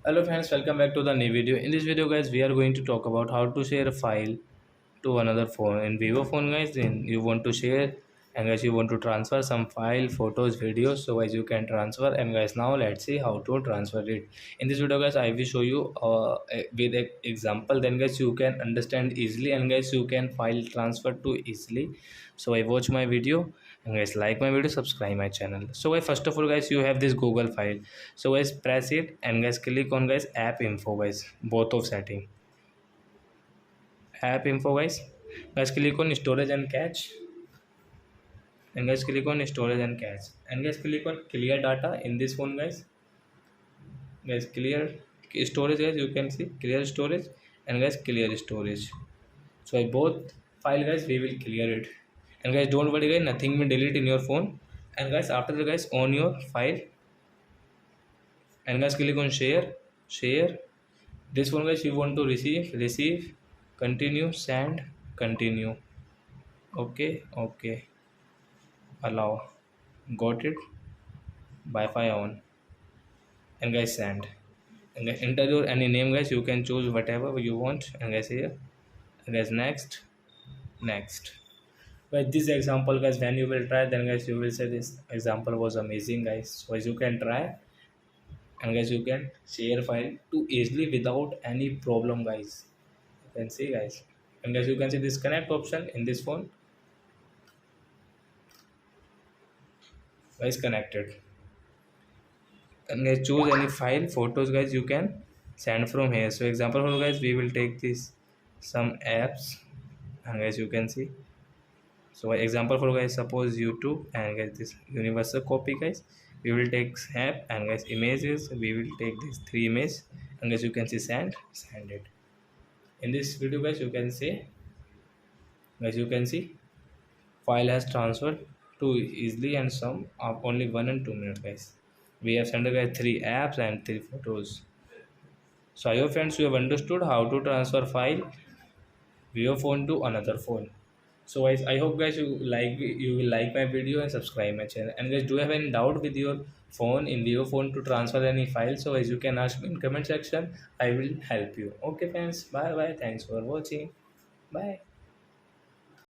Hello friends, welcome back to the new video. In this video guys, we are going to talk about how to share a file to another phone. In Vivo phone guys, then you want to share and guys you want to transfer some file, photos, videos, so guys you can transfer. And guys now let's see how to transfer it. In this video guys, I will show you with an example, then guys you can understand easily and guys you can file transfer to easily. So I watch my video and guys like my video, subscribe my channel. So guys first of all guys, you have this Google file. So guys press it and guys click on guys app info guys, both of setting app info guys click on storage and cache, and guys click on storage and cache, and guys click on clear data. In this phone guys clear storage, guys you can see clear storage and guys clear storage. So I both file guys we will clear it. And guys don't worry guys, nothing will delete in your phone. And guys after the guys on your file, and guys click on share. This one guys you want to receive, continue, send, continue, okay, allow, got it, Wi-Fi on, and guys send. And guys enter your any name guys, you can choose whatever you want. And guys here, and guys next. But this example guys, when you will try, then guys you will say this example was amazing guys. So as you can try, and guys you can share file to easily without any problem guys. You can see guys, and guys you can see this connect option in this phone guys, connected. And guys choose any file, photos guys you can send from here. So example for guys, we will take this some apps, and guys you can see. So example for guys, suppose YouTube, and guys this universal copy guys, we will take snap, and guys images we will take this three image, and guys you can see send it. In this video guys you can see, guys you can see file has transferred too easily, and some of only 1 and 2 minutes guys. We have sent guys three apps and three photos. So I hope friends you have understood how to transfer file your phone to another phone. So guys, I hope guys you will like my video and subscribe my channel. And guys, do you have any doubt with your phone in Vivo phone to transfer any file? So as you can ask me in comment section, I will help you. Okay friends, bye bye. Thanks for watching. Bye.